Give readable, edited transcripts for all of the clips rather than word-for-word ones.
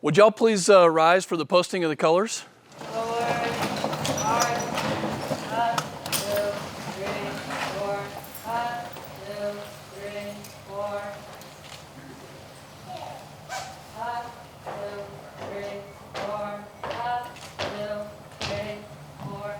Would y'all please rise for the posting of the colors? Forward, march, up, 2, 3, 4, up, 2, 3, 4, up, 2, 3, 4, up, 2, 3, 4.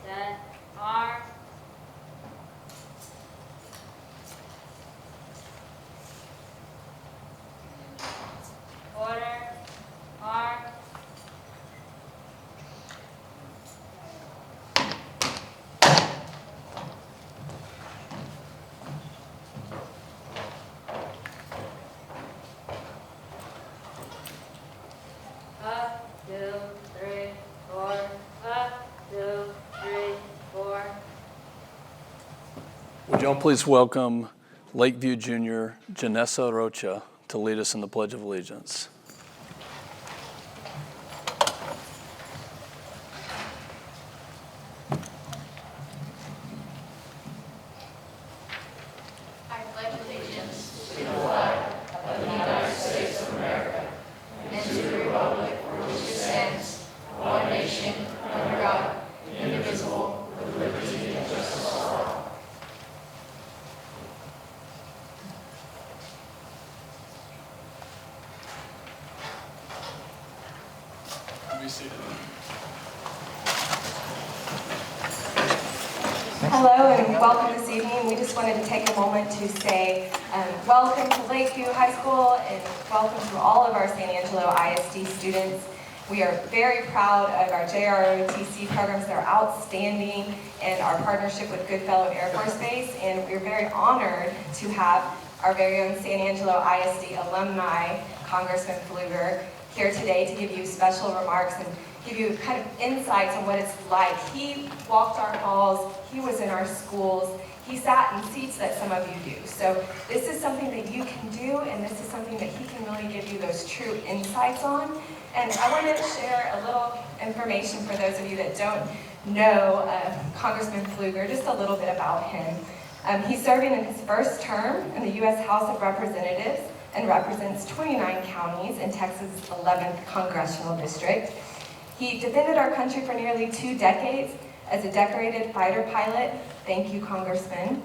Set, arm. Quarter, arm. Up, 2, 3, 4, up, 2, 3, 4. Would y'all please welcome Lakeview Junior Janessa Rotc to lead us in the Pledge of Allegiance. I pledge allegiance to the flag of the United States of America and to the republic for which it stands, one nation, under God, indivisible, with liberty and justice for all. Be seated. Hello and welcome this evening. We just wanted to take a moment to say welcome to Lakeview High School and welcome to all of our San Angelo ISD students. We are very proud of our JROTC programs that are outstanding and our partnership with Goodfellow Air Force Base, and we're very honored to have our very own San Angelo ISD alumni, Congressman Fluger, here today to give you special remarks and give you kind of insights on what it's like. He walked our halls, he was in our schools, he sat in seats that some of you do. So this is something that you can do, and this is something that he can really give you those true insights on. And I want to share a little information for those of you that don't know Congressman Fluger, just a little bit about him. He's serving in his first term in the U.S. House of Representatives and represents 29 counties in Texas' 11th congressional district. He defended our country for nearly 2 decades as a decorated fighter pilot. Thank you, Congressman.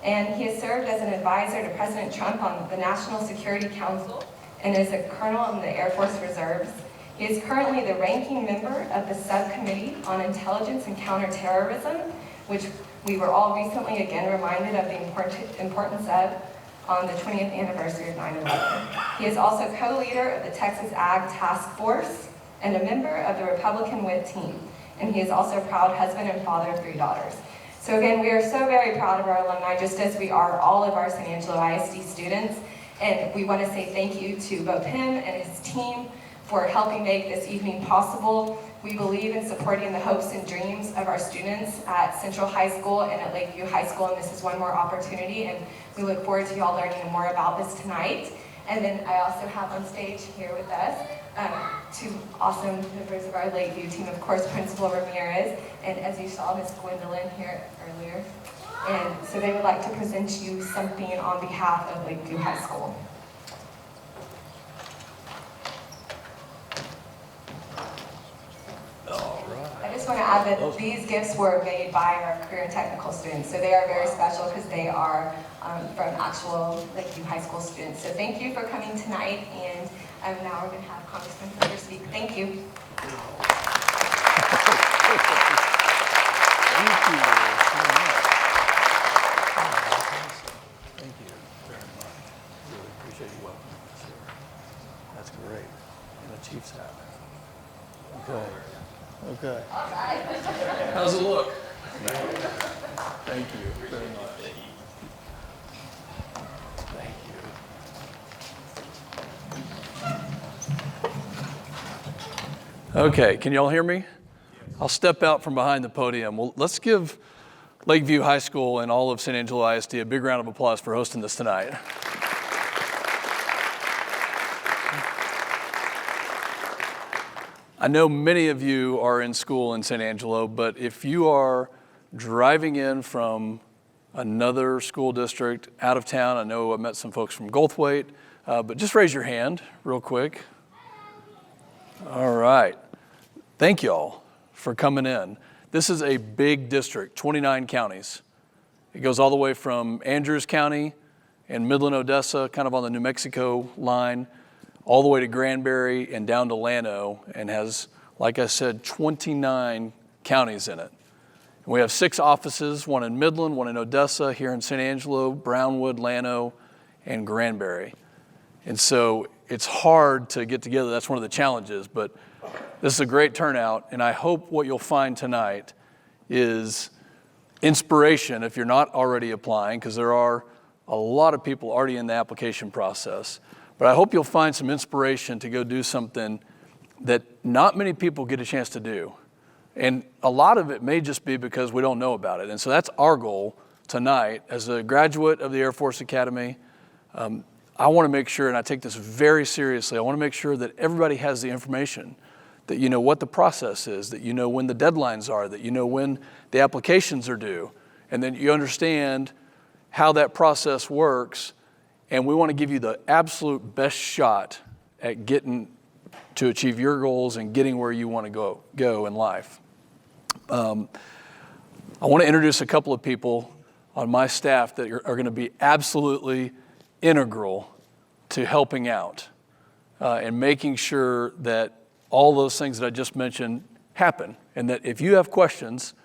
And he has served as an advisor to President Trump on the National Security Council and is a colonel in the Air Force Reserves. He is currently the ranking member of the Subcommittee on Intelligence and Counterterrorism, which we were all recently again reminded of the importance of on the 20th anniversary of 9/11. He is also co-leader of the Texas Ag Task Force and a member of the Republican WIT team. And he is also a proud husband and father of 3 daughters. So again, we are so very proud of our alumni, just as we are all of our San Angelo ISD students. And we want to say thank you to both him and his team for helping make this evening possible. We believe in supporting the hopes and dreams of our students at Central High School and at Lakeview High School, and this is one more opportunity, and we look forward to y'all learning more about this tonight. And then I also have on stage here with us 2 awesome members of our Lakeview team, of course, Principal Ramirez, and as you saw, Miss Gwendolyn here earlier. And so they would like to present you something on behalf of Lakeview High School. I just want to add that these gifts were made by our career and technical students, so they are very special because they are from actual Lakeview High School students. So thank you for coming tonight, and now we're going to have Congressman Fluger speak. Thank you. Thank you so much. Thank you very much. Really appreciate you welcoming us here. That's great. And the Chiefs hat. Okay. Okay. How's it look? Thank you very much. Thank you. Okay, can y'all hear me? I'll step out from behind the podium. Well, let's give Lakeview High School and all of San Angelo ISD a big round of applause for hosting this tonight. I know many of you are in school in San Angelo, but if you are driving in from another school district out of town, I know I met some folks from Goldthwaite, but just raise your hand real quick. All right. Thank you all for coming in. This is a big district, 29 counties. It goes all the way from Andrews County and Midland, Odessa, kind of on the New Mexico line, all the way to Granbury and down to Llano, and has, like I said, 29 counties in it. And we have 6 offices, one in Midland, one in Odessa, here in San Angelo, Brownwood, Llano, and Granbury. And so it's hard to get together. That's one of the challenges, but this is a great turnout, and I hope what you'll find tonight is inspiration if you're not already applying, because there are a lot of people already in the application process. But I hope you'll find some inspiration to go do something that not many people get a chance to do. And a lot of it may just be because we don't know about it. And so that's our goal tonight. As a graduate of the Air Force Academy, I want to make sure, and I take this very seriously, I want to make sure that everybody has the information, that you know what the process is, that you know when the deadlines are, that you know when the applications are due, and then you understand how that process works. And we want to give you the absolute best shot at getting to achieve your goals and getting where you want to go in life. I want to introduce a couple of people on my staff that are going to be absolutely integral to helping out and making sure that all those things that I just mentioned happen, and that if you have questions,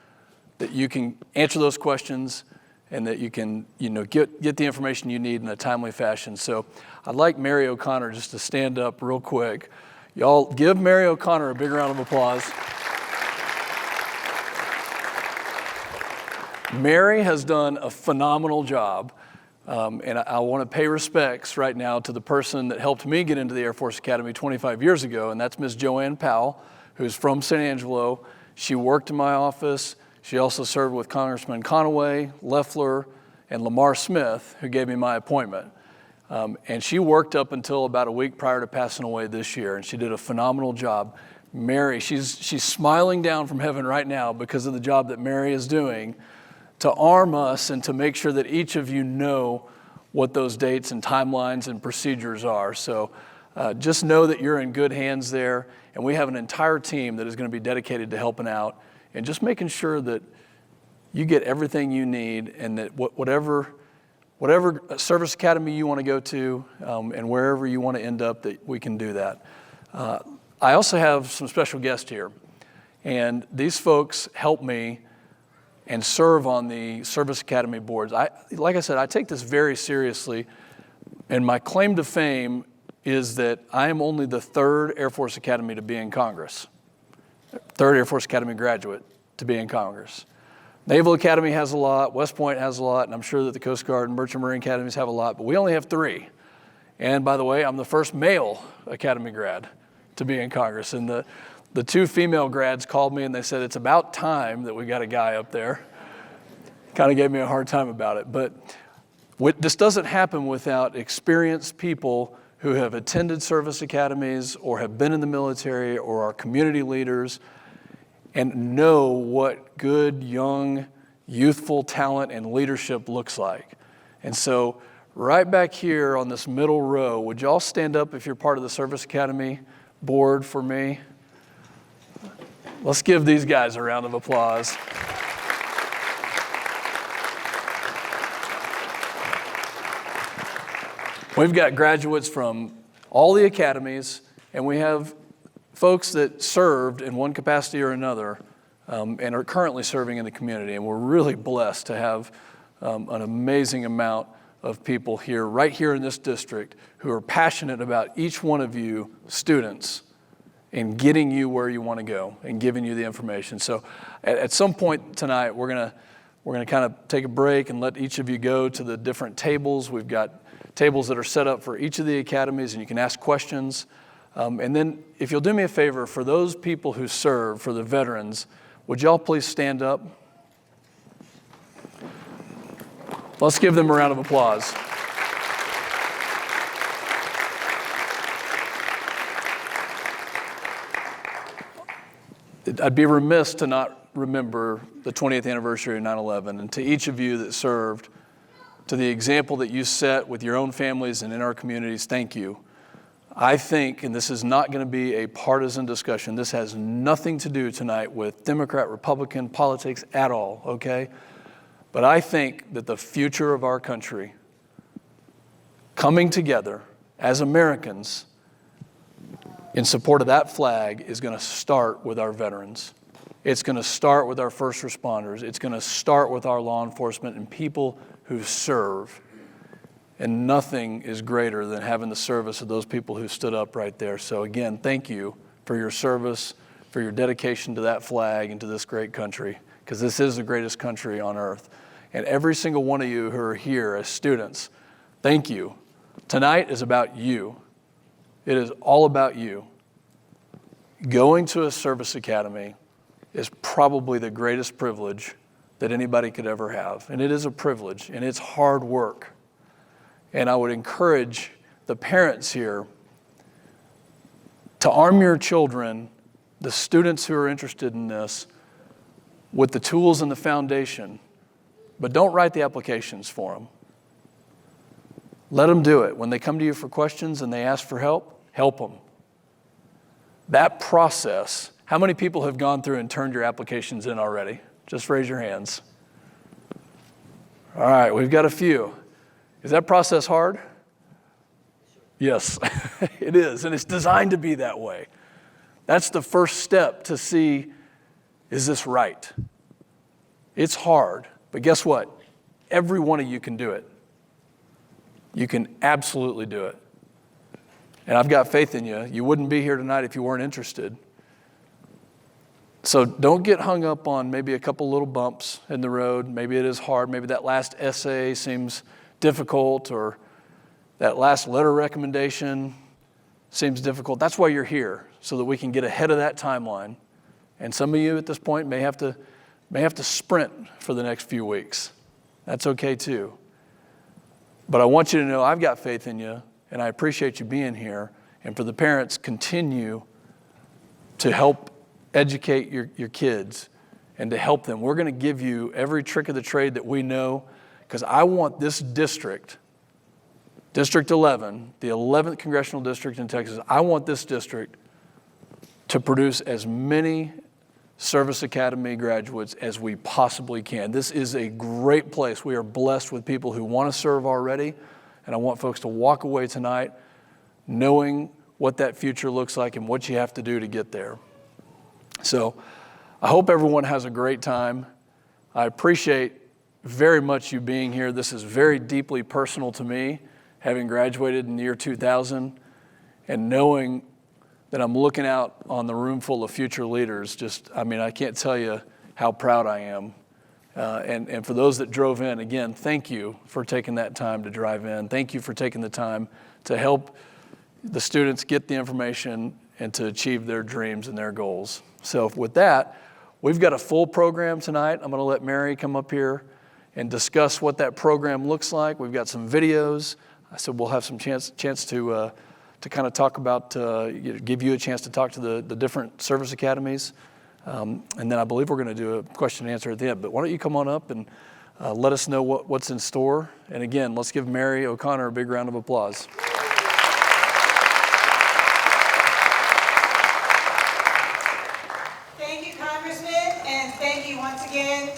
that you can answer those questions and that you can, get the information you need in a timely fashion. So I'd like Mary O'Connor just to stand up real quick. Y'all give Mary O'Connor a big round of applause. Mary has done a phenomenal job, and I want to pay respects right now to the person that helped me get into the Air Force Academy 25 years ago, and that's Ms. Joanne Powell, who's from San Angelo. She worked in my office. She also served with Congressman Conaway, Loeffler, and Lamar Smith, who gave me my appointment. And she worked up until about a week prior to passing away this year, and she did a phenomenal job. Mary, she's smiling down from heaven right now because of the job that Mary is doing to arm us and to make sure that each of you know what those dates and timelines and procedures are. So just know that you're in good hands there, and we have an entire team that is going to be dedicated to helping out and just making sure that you get everything you need, and that whatever service academy you want to go to and wherever you want to end up, that we can do that. I also have some special guests here, and these folks help me and serve on the Service Academy boards. Like I said, I take this very seriously, and my claim to fame is that I am only the 3rd Air Force Academy to be in Congress. 3rd Air Force Academy graduate to be in Congress. Naval Academy has a lot, West Point has a lot, and I'm sure that the Coast Guard and Merchant Marine Academies have a lot, but we only have 3. And by the way, I'm the first male Academy grad to be in Congress. And the 2 female grads called me and they said, it's about time that we got a guy up there. Kind of gave me a hard time about it. But this doesn't happen without experienced people who have attended service academies or have been in the military or are community leaders and know what good, young, youthful talent and leadership looks like. And so right back here on this middle row, would y'all stand up if you're part of the Service Academy board for me? Let's give these guys a round of applause. We've got graduates from all the academies, and we have folks that served in one capacity or another and are currently serving in the community. And we're really blessed to have an amazing amount of people here, right here in this district, who are passionate about each one of you students and getting you where you want to go and giving you the information. So at some point tonight, we're going to We're going to kind of take a break and let each of you go to the different tables. We've got tables that are set up for each of the academies, and you can ask questions. And then if you'll do me a favor, for those people who serve, for the veterans, would y'all please stand up? Let's give them a round of applause. I'd be remiss to not remember the 20th anniversary of 9/11, and to each of you that served, to the example that you set with your own families and in our communities, thank you. I think, and this is not going to be a partisan discussion, this has nothing to do tonight with Democrat, Republican politics at all, okay? But I think that the future of our country, coming together as Americans in support of that flag, is going to start with our veterans. It's going to start with our first responders. It's going to start with our law enforcement and people who serve. And nothing is greater than having the service of those people who stood up right there. So again, thank you for your service, for your dedication to that flag and to this great country, because this is the greatest country on earth. And every single one of you who are here as students, thank you. Tonight is about you. It is all about you. Going to a service academy is probably the greatest privilege that anybody could ever have. And it is a privilege, and it's hard work. And I would encourage the parents here to arm your children, the students who are interested in this, with the tools and the foundation, but don't write the applications for them. Let them do it. When they come to you for questions and they ask for help, help them. That process, how many people have gone through and turned your applications in already? Just raise your hands. All right, we've got a few. Is that process hard? Yes, it is, and it's designed to be that way. That's the first step to see, is this right? It's hard, but guess what? Every one of you can do it. You can absolutely do it. And I've got faith in you. You wouldn't be here tonight if you weren't interested. So don't get hung up on maybe a couple little bumps in the road. Maybe it is hard. Maybe that last essay seems difficult, or that last letter recommendation seems difficult. That's why you're here, so that we can get ahead of that timeline. And some of you at this point may have to sprint for the next few weeks. That's okay too. But I want you to know I've got faith in you, and I appreciate you being here. And for the parents, continue to help educate your kids and to help them. We're going to give you every trick of the trade that we know, because I want this district, District 11, the 11th Congressional District in Texas, I want this district to produce as many Service Academy graduates as we possibly can. This is a great place. We are blessed with people who want to serve already, and I want folks to walk away tonight knowing what that future looks like and what you have to do to get there. So I hope everyone has a great time. I appreciate very much you being here. This is very deeply personal to me, having graduated in the year 2000 and knowing that I'm looking out on the room full of future leaders. I can't tell you how proud I am. And for those that drove in, again, thank you for taking that time to drive in. Thank you for taking the time to help the students get the information and to achieve their dreams and their goals. So with that, we've got a full program tonight. I'm going to let Mary come up here and discuss what that program looks like. We've got some videos. I said we'll have some chance to kind of talk about, give you a chance to talk to the different service academies. And then I believe we're going to do a question and answer at the end. But why don't you come on up and let us know what's in store. And again, let's give Mary O'Connor a big round of applause. Thank you, Congressman, and thank you once again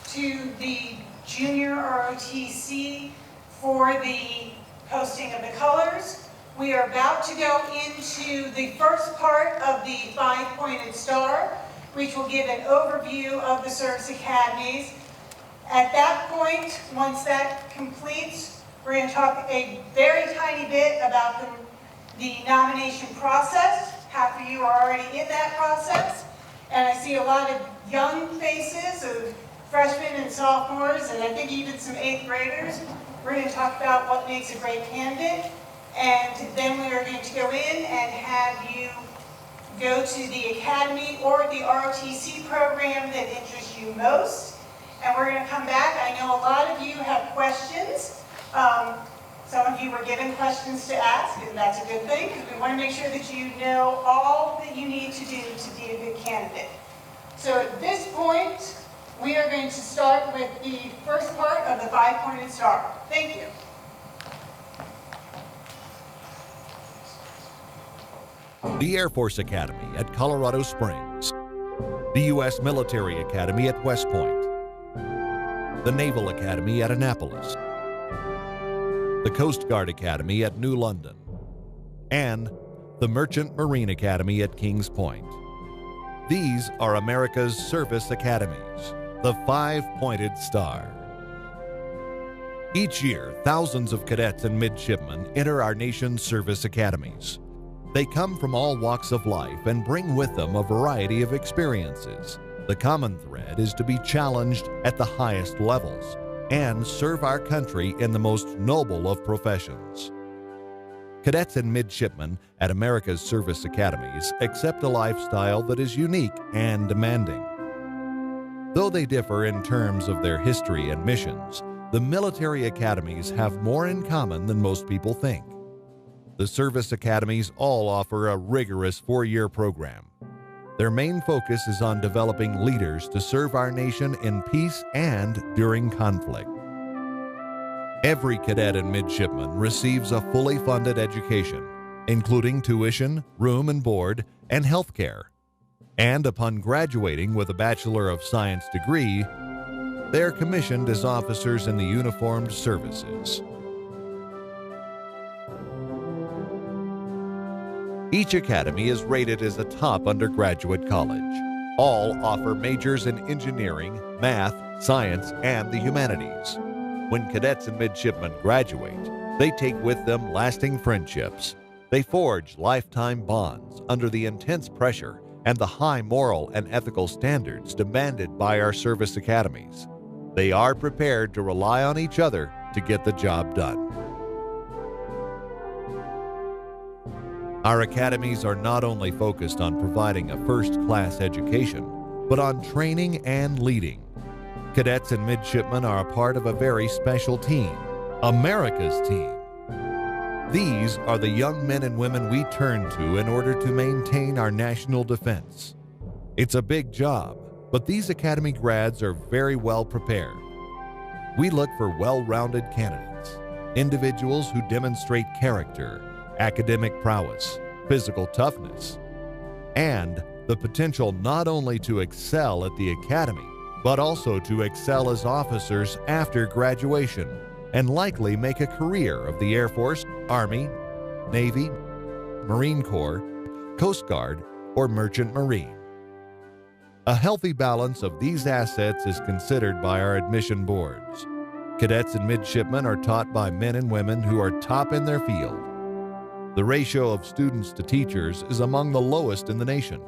to the Junior ROTC for the posting of the colors. We are about to go into the first part of the 5-pointed star, which will give an overview of the Service Academies. At that point, once that completes, we're going to talk a very tiny bit about the nomination process. Half of you are already in that process. And I see a lot of young faces of freshmen and sophomores, and I think even some 8th graders. We're going to talk about what makes a great candidate, and then we are going to go in and have you go to the academy or the ROTC program that interests you most. And we're going to come back. I know a lot of you have questions. Some of you were given questions to ask, and that's a good thing, because we want to make sure that you know all that you need to do to be a good candidate. So at this point, we are going to start with the first part of the 5-pointed star. Thank you. The Air Force Academy at Colorado Springs, the U.S. Military Academy at West Point, the Naval Academy at Annapolis, the Coast Guard Academy at New London, and the Merchant Marine Academy at Kings Point. These are America's Service Academies, the 5-pointed star. Each year, thousands of cadets and midshipmen enter our nation's service academies. They come from all walks of life and bring with them a variety of experiences. The common thread is to be challenged at the highest levels and serve our country in the most noble of professions. Cadets and midshipmen at America's Service Academies accept a lifestyle that is unique and demanding. Though they differ in terms of their history and missions, the military academies have more in common than most people think. The service academies all offer a rigorous 4-year program. Their main focus is on developing leaders to serve our nation in peace and during conflict. Every cadet and midshipman receives a fully funded education, including tuition, room and board, and health care. And upon graduating with a Bachelor of Science degree, they are commissioned as officers in the uniformed services. Each academy is rated as a top undergraduate college. All offer majors in engineering, math, science, and the humanities. When cadets and midshipmen graduate, they take with them lasting friendships. They forge lifetime bonds under the intense pressure and the high moral and ethical standards demanded by our service academies. They are prepared to rely on each other to get the job done. Our academies are not only focused on providing a first-class education, but on training and leading. Cadets and midshipmen are a part of a very special team, America's team. These are the young men and women we turn to in order to maintain our national defense. It's a big job, but these academy grads are very well prepared. We look for well-rounded candidates, individuals who demonstrate character, academic prowess, physical toughness, and the potential not only to excel at the academy, but also to excel as officers after graduation and likely make a career of the Air Force, Army, Navy, Marine Corps, Coast Guard, or Merchant Marine. A healthy balance of these assets is considered by our admission boards. Cadets and midshipmen are taught by men and women who are top in their field. The ratio of students to teachers is among the lowest in the nation.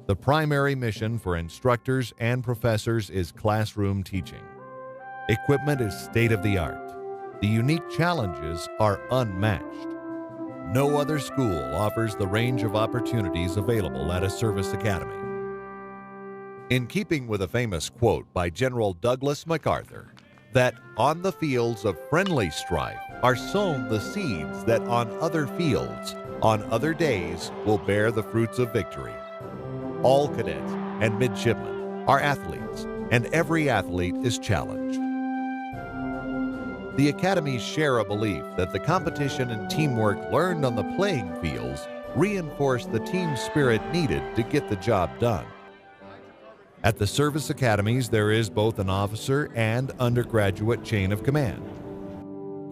The primary mission for instructors and professors is classroom teaching. Equipment is state-of-the-art. The unique challenges are unmatched. No other school offers the range of opportunities available at a service academy. In keeping with a famous quote by General Douglas MacArthur, that on the fields of friendly strife are sown the seeds that on other fields, on other days, will bear the fruits of victory. All cadets and midshipmen are athletes, and every athlete is challenged. The academies share a belief that the competition and teamwork learned on the playing fields reinforce the team spirit needed to get the job done. At the service academies, there is both an officer and undergraduate chain of command.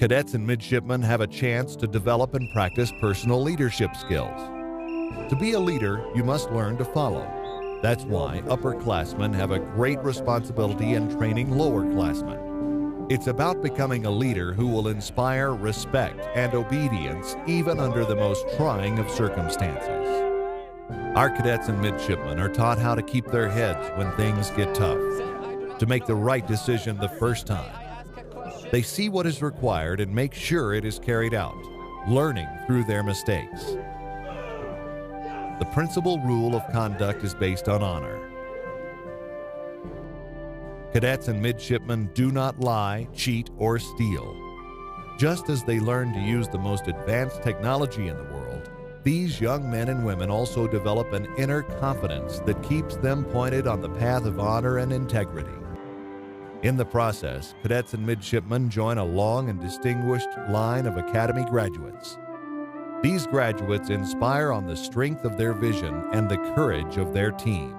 Cadets and midshipmen have a chance to develop and practice personal leadership skills. To be a leader, you must learn to follow. That's why upperclassmen have a great responsibility in training lowerclassmen. It's about becoming a leader who will inspire respect and obedience even under the most trying of circumstances. Our cadets and midshipmen are taught how to keep their heads when things get tough. to make the right decision the first time. They see what is required and make sure it is carried out, learning through their mistakes. The principal rule of conduct is based on honor. Cadets and midshipmen do not lie, cheat, or steal. Just as they learn to use the most advanced technology in the world, these young men and women also develop an inner confidence that keeps them pointed on the path of honor and integrity. In the process, cadets and midshipmen join a long and distinguished line of Academy graduates. These graduates inspire on the strength of their vision and the courage of their team.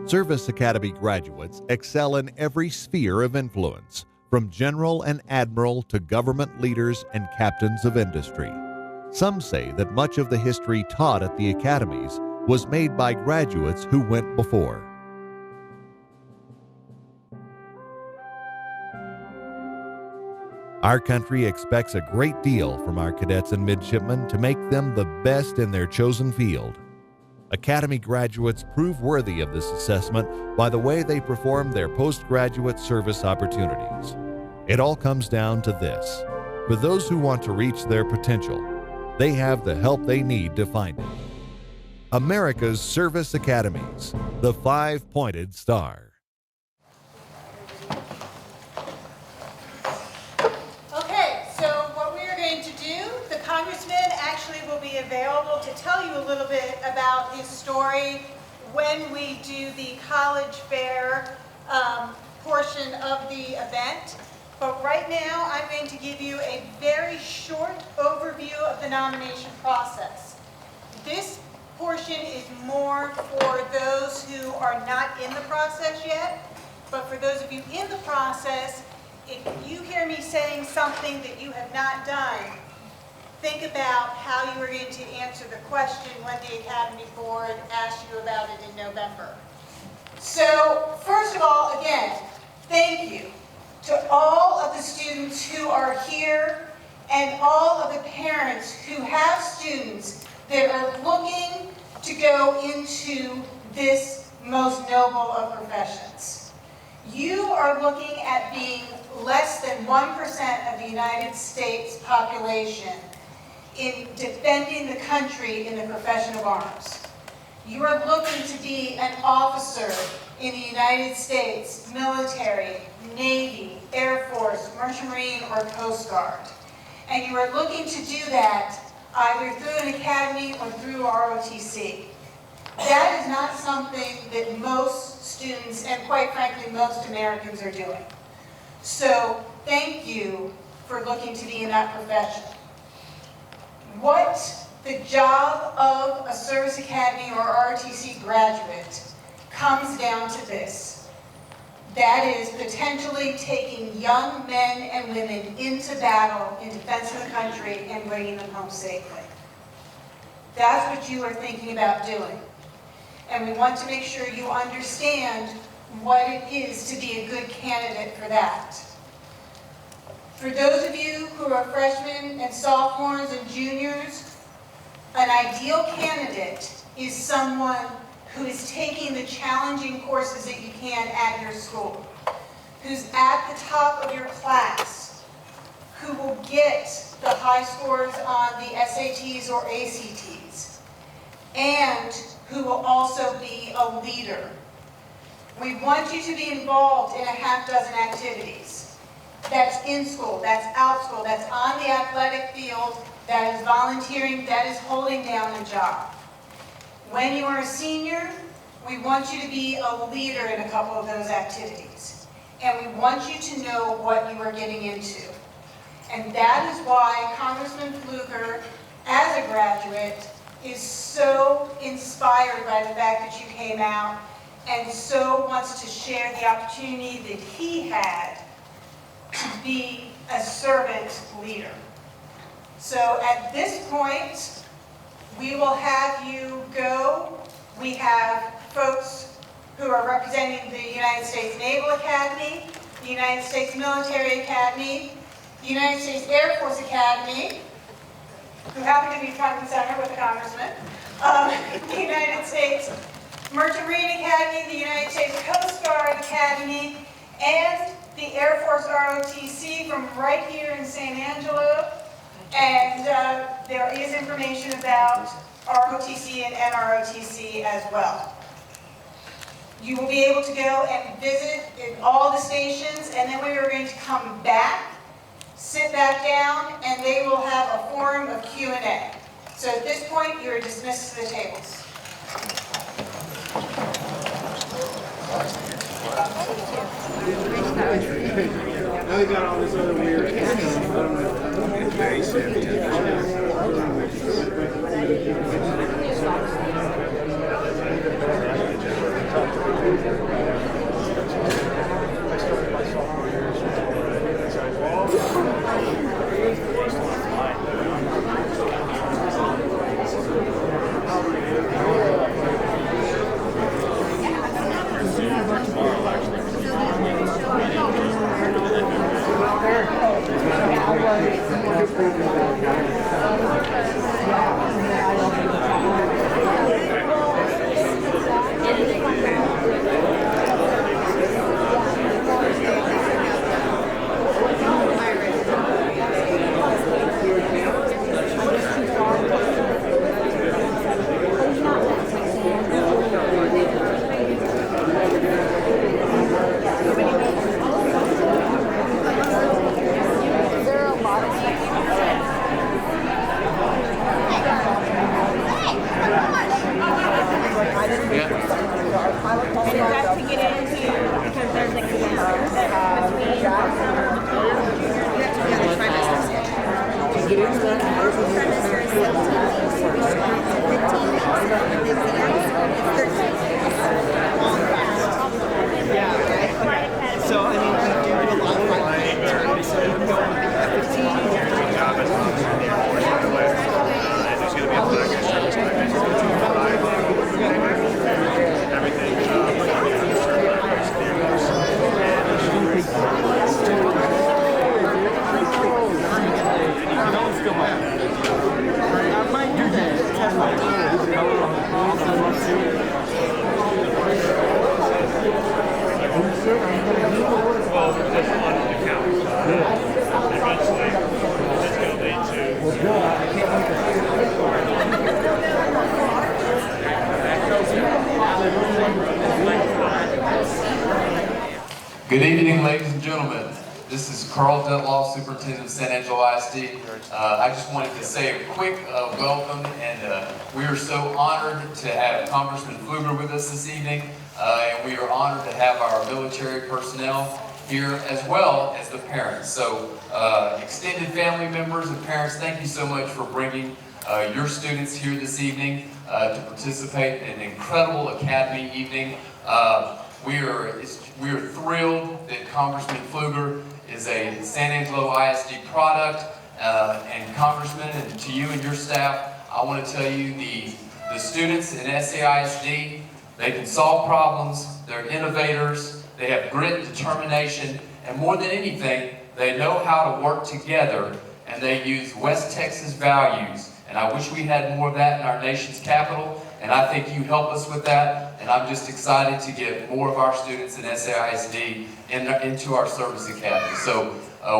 Service Academy graduates excel in every sphere of influence, from general and admiral to government leaders and captains of industry. Some say that much of the history taught at the academies was made by graduates who went before. Our country expects a great deal from our cadets and midshipmen to make them the best in their chosen field. Academy graduates prove worthy of this assessment by the way they perform their postgraduate service opportunities. It all comes down to this: for those who want to reach their potential, they have the help they need to find it. America's Service Academies, the 5-pointed star. Okay, so what we are going to do, the Congressman actually will be available to tell you a little bit about his story when we do the college fair portion of the event. But right now, I'm going to give you a very short overview of the nomination process. This portion is more for those who are not in the process yet, but for those of you in the process, if you hear me saying something that you have not done, think about how you are going to answer the question when the Academy Board asks you about it in November. So, first of all, again, thank you to all of the students who are here and all of the parents who have students that are looking to go into this most noble of professions. You are looking at being less than 1% of the United States population in defending the country in the profession of arms. You are looking to be an officer in the United States, military, Navy, Air Force, Merchant Marine, or Coast Guard. And you are looking to do that either through an academy or through ROTC. That is not something that most students, and quite frankly, most Americans are doing. So thank you for looking to be in that profession. What the job of a Service Academy or ROTC graduate comes down to this. That is potentially taking young men and women into battle in defense of the country and bringing them home safely. That's what you are thinking about doing. And we want to make sure you understand what it is to be a good candidate for that. For those of you who are freshmen and sophomores and juniors, an ideal candidate is someone who is taking the challenging courses that you can at your school, who's at the top of your class, who will get the high scores on the SATs or ACTs, and who will also be a leader. We want you to be involved in a half dozen activities. That's in school, that's out school, that's on the athletic field, that is volunteering, that is holding down a job. When you are a senior, we want you to be a leader in a couple of those activities. And we want you to know what you are getting into. And that is why Congressman Fluger, as a graduate, is so inspired by the fact that you came out and so wants to share the opportunity that he had to be a servant leader. So at this point, we will have you go. We have folks who are representing the United States Naval Academy, the United States Military Academy, the United States Air Force Academy, who happen to be front and center with the Congressman, the United States Merchant Marine Academy, the United States Coast Guard Academy, and the Air Force ROTC from right here in San Angelo. And there is information about ROTC and NROTC as well. You will be able to go and visit in all the stations, and then we are going to come back, sit back down, and they will have a forum of Q&A. So at this point, you are dismissed to the tables. Now they got all this other weird Good evening, ladies and gentlemen. This is Dentlaw, Superintendent of San Angelo ISD. I just wanted to say a quick welcome, and we are so honored to have Congressman Fluger with us this evening, and we are honored to have our military personnel here as well as the parents. So extended family members and parents, thank you so much for bringing your students here this evening to participate in an incredible Academy evening. We are thrilled that Congressman Fluger is a San Angelo ISD product, and Congressman, and to you and your staff, I want to tell you the students in SAISD, they can solve problems, they're innovators, they have grit, determination, and more than anything, they know how to work together, and they use West Texas values. And I wish we had more of that in our nation's capital, and I think you help us with that, and I'm just excited to get more of our students in SAISD into our Service Academy. So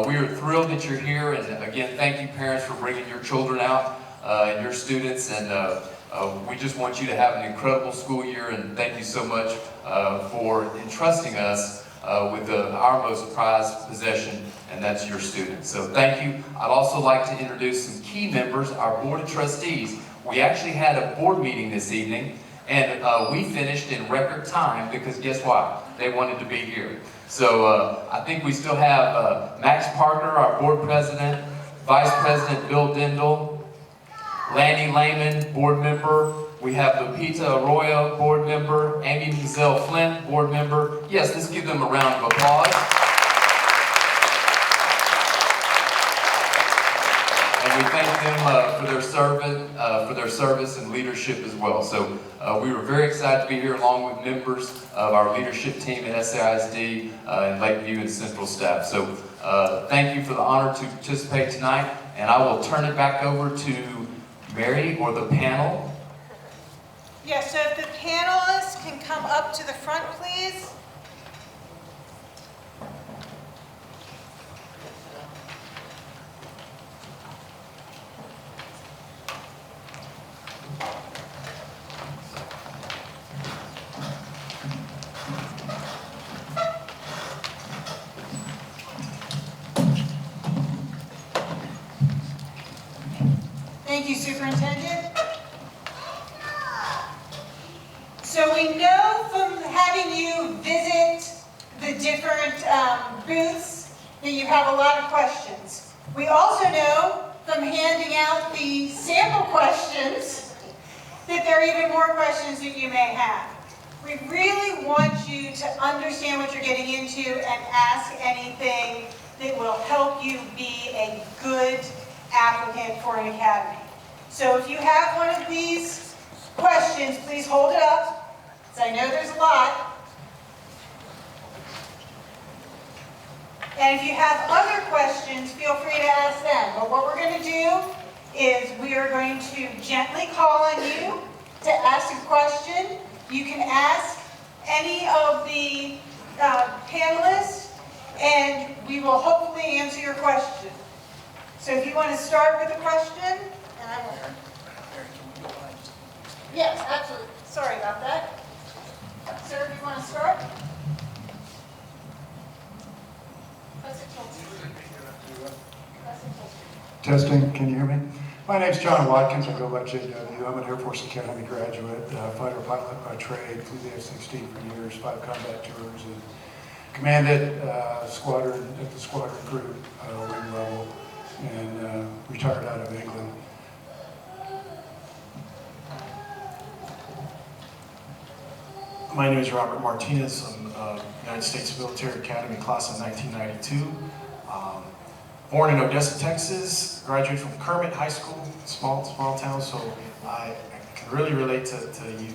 we are thrilled that you're here, and again, thank you parents for bringing your children out and your students, and we just want you to have an incredible school year, and thank you so much for entrusting us with our most prized possession, and that's your students. So thank you. I'd also like to introduce some key members, our Board of Trustees. We actually had a board meeting this evening, and we finished in record time because guess what? They wanted to be here. So I think we still have Max Parker, our board president, Vice President Bill Dindal, Lanny Lehman, board member. We have Lupita Arroyo, board member, Amy Mazel Flint, board member. Yes, let's give them a round of applause. And we thank them for their service and leadership as well. So we were very excited to be here along with members of our leadership team at SAISD and Lakeview and Central staff. So thank you for the honor to participate tonight, and I will turn it back over to Mary or the panel. Yes, so if the panelists can come up to the front, please. Thank you, Superintendent. So we know from having you visit the different booths that you have a lot of questions. We also know from handing out the sample questions that there are even more questions that you may have. We really want you to understand what you're getting into and ask anything that will help you be a good applicant for an academy. So if you have one of these questions, please hold it up, because I know there's a lot. And if you have other questions, feel free to ask them. But what we're going to do is we are going to gently call on you to ask a question. You can ask any of the panelists, and we will hopefully answer your question. So if you want to start with a question, and I will. Yes, absolutely. Sorry about that. Sir, if you want to start? Testing, can you hear me? My name's John Watkins, I go by JW. I'm an Air Force Academy graduate, fighter pilot by trade, flew the F-16 for years, 5 combat tours, and commanded squadron at the squadron group wing level, and retired out of England. My name is Robert Martinez. I'm United States Military Academy class of 1992. Born in Odessa, Texas, graduated from Kermit High School, small town, so I can really relate to you,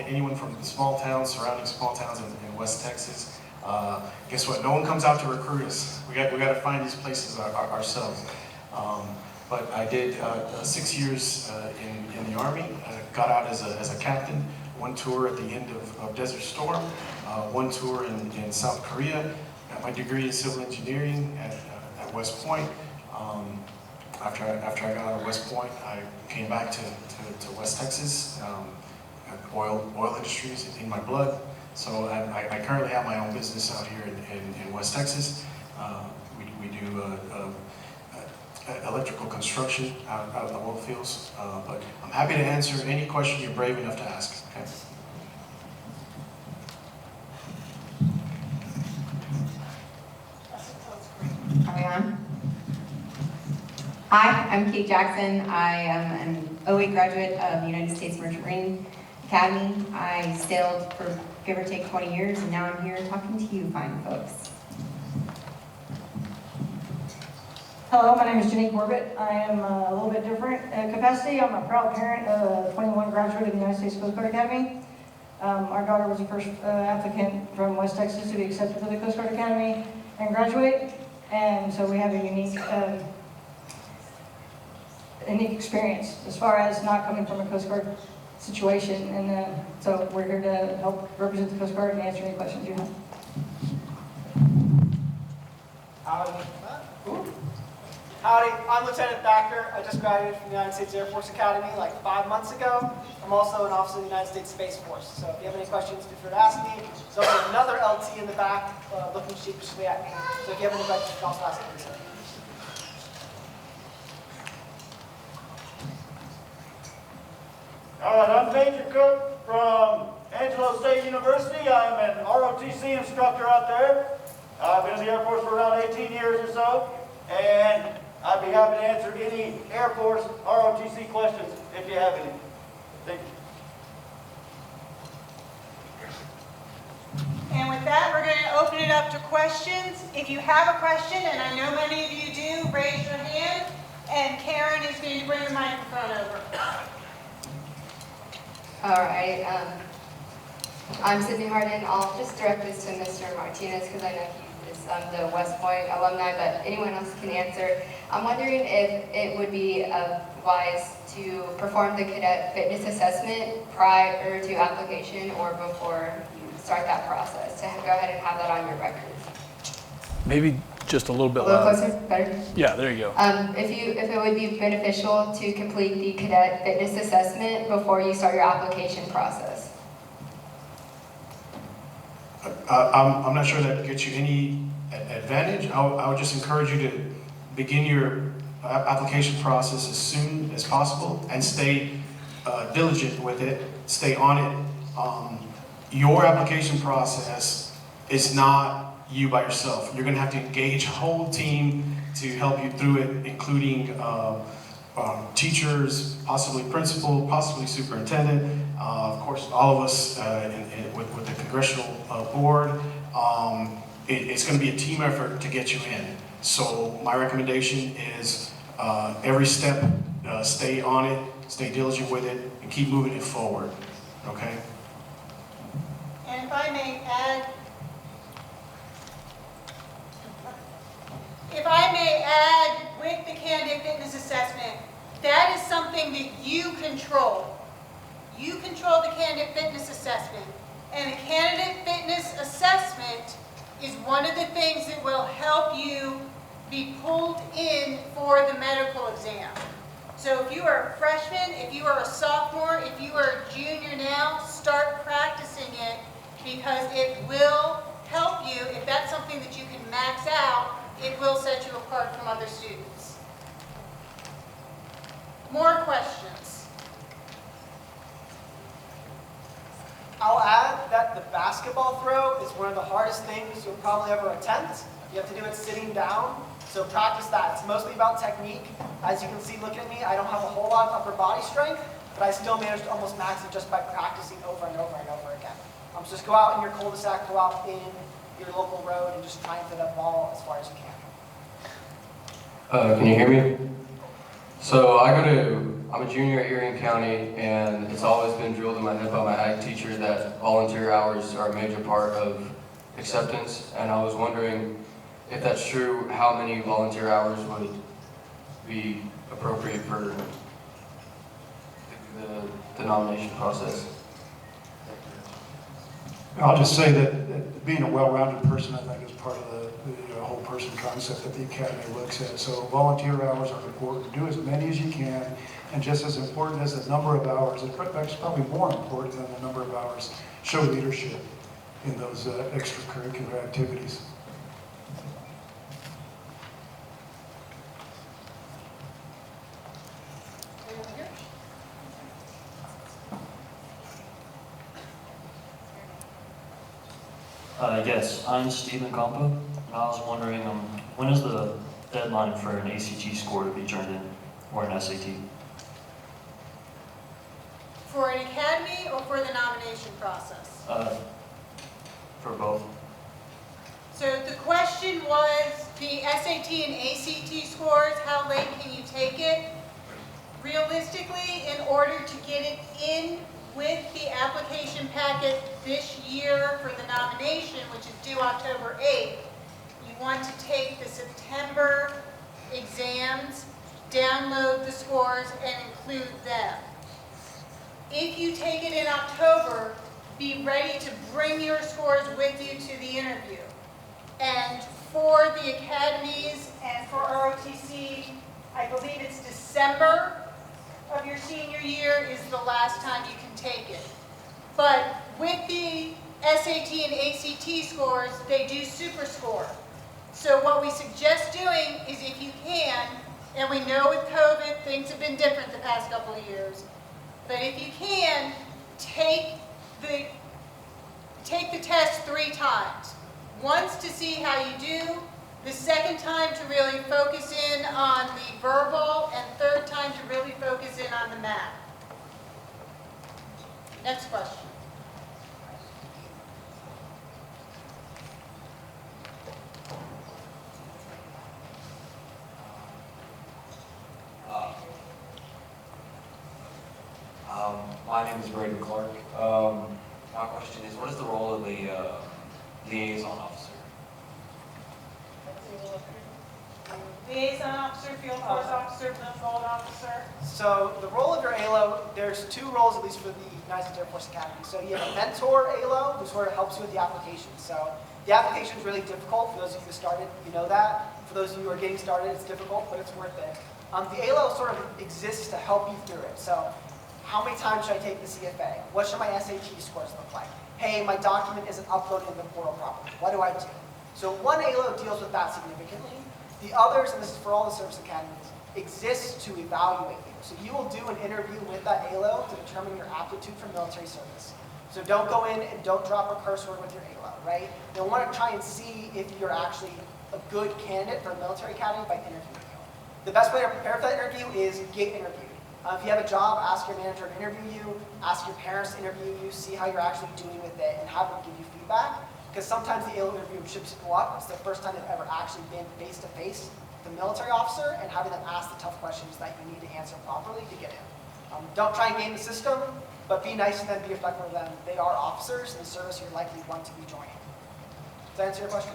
anyone from the small towns, surrounding small towns in West Texas. Guess what? No one comes out to recruit us. We got to find these places ourselves. But I did 6 years in the Army. I got out as a captain. One tour at the end of Desert Storm. One tour in South Korea. Got my degree in civil engineering at West Point. After I got out of West Point, I came back to West Texas. Oil industry is in my blood. So I currently have my own business out here in West Texas. We do electrical construction out in the oil fields. But I'm happy to answer any question you're brave enough to ask. Okay? Are we on? Hi, I'm Kate Jackson. I am an 08 graduate of the United States Merchant Marine Academy. I sailed for give or take 20 years, and now I'm here talking to you fine folks. Hello, my name is Janine Corbett. I am a little bit different capacity. I'm a proud parent of a 21 graduate of the United States Coast Guard Academy. Our daughter was the first applicant from West Texas to be accepted for the Coast Guard Academy and graduate. And so we have a unique experience as far as not coming from a Coast Guard situation. And so we're here to help represent the Coast Guard and answer any questions you have. Howdy, I'm Lieutenant Thacker. I just graduated from the United States Air Force Academy like 5 months ago. I'm also an officer of the United States Space Force. So if you have any questions, be sure to ask me. There's also another LT in the back looking sheepishly at me. So if you have any questions, you can also ask me. All right, I'm Major Cook from Angelo State University. I'm an ROTC instructor out there. I've been in the Air Force for around 18 years or so, and I'd be happy to answer any Air Force ROTC questions if you have any. Thank you. And with that, we're going to open it up to questions. If you have a question, and I know many of you do, raise your hand, and Karen is going to bring the microphone over. All right. I'm Sydney Harden. I'll just direct this to Mr. Martinez because I know he is the West Point alumni, but anyone else can answer. I'm wondering if it would be wise to perform the cadet fitness assessment prior to application or before you start that process, to go ahead and have that on your record. Maybe just a little bit A little louder. closer, better? Yeah, there you go. If it would be beneficial to complete the cadet fitness assessment before you start your application process. I'm not sure that gets you any advantage. I would just encourage you to begin your application process as soon as possible and stay diligent with it, stay on it. Your application process is not you by yourself. You're going to have to engage a whole team to help you through it, including teachers, possibly principal, possibly superintendent, of course all of us with the congressional board. It's going to be a team effort to get you in. So my recommendation is every step, stay on it, stay diligent with it, and keep moving it forward, okay? And if I may add, with the Candid fitness assessment, that is something that you control. You control the Candid fitness assessment. And the candidate fitness assessment is one of the things that will help you be pulled in for the medical exam. So if you are a freshman, if you are a sophomore, if you are a junior now, start practicing it because it will help you. If that's something that you can max out, it will set you apart from other students. More questions? I'll add that the basketball throw is one of the hardest things you'll probably ever attempt. You have to do it sitting down, so practice that. It's mostly about technique. As you can see, look at me, I don't have a whole lot of upper body strength, but I still managed to almost max it just by practicing over and over and over again. So just go out in your cul-de-sac, go out in your local road, and just try and hit that ball as far as you can. Can you hear me? So I'm a junior at Erie County, and it's always been drilled in my head by my ag teacher that volunteer hours are a major part of acceptance, and I was wondering if that's true, how many volunteer hours would be appropriate for the nomination process? I'll just say that being a well-rounded person, I think, is part of the whole person concept that the Academy looks at. So volunteer hours are important. Do as many as you can, and just as important as the number of hours, it's probably more important than the number of hours, show leadership in those extracurricular activities. Yes, I'm Stephen Compa, and I was wondering when is the deadline for an ACT score to be turned in, or an SAT? For an academy or for the nomination process? For both. So the question was the SAT and ACT scores, how late can you take it? Realistically, in order to get it in with the application packet this year for the nomination, which is due October 8th, you want to take the September exams, download the scores, and include them. If you take it in October, be ready to bring your scores with you to the interview. And for the academies and for ROTC, I believe it's December of your senior year is the last time you can take it. But with the SAT and ACT scores, they do super score. So what we suggest doing is, if you can, and we know with COVID things have been different the past couple of years, but if you can, take the test 3 times. Once to see how you do, the second time to really focus in on the verbal, and third time to really focus in on the math. Next question. My name is Braden Clark. My question is, what is the role of the liaison officer? Liaison officer, field force officer, field officer. So the role of your ALO, there's two roles at least for the United States Air Force Academy. So you have a mentor ALO who sort of helps you with the application. So the application is really difficult. For those of you who started, you know that. For those of you who are getting started, it's difficult, but it's worth it. The ALO sort of exists to help you through it. So how many times should I take the CFA? What should my SAT scores look like? Hey, my document isn't uploaded in the portal properly. What do I do? So one ALO deals with that significantly. The others, and this is for all the service academies, exist to evaluate you. So you will do an interview with that ALO to determine your aptitude for military service. So don't go in and don't drop a curse word with your ALO, right? You'll want to try and see if you're actually a good candidate for a military academy by interviewing you. The best way to prepare for that interview is get interviewed. If you have a job, ask your manager to interview you, ask your parents to interview you, see how you're actually doing with it, and have them give you feedback. Because sometimes the ALO interview ships people up. It's the first time they've ever actually been face-to-face with the military officer and having them ask the tough questions that you need to answer properly to get in. Don't try and game the system, but be nice to them, be respectful of them. They are officers in the service you're likely want to be joining. Does that answer your question?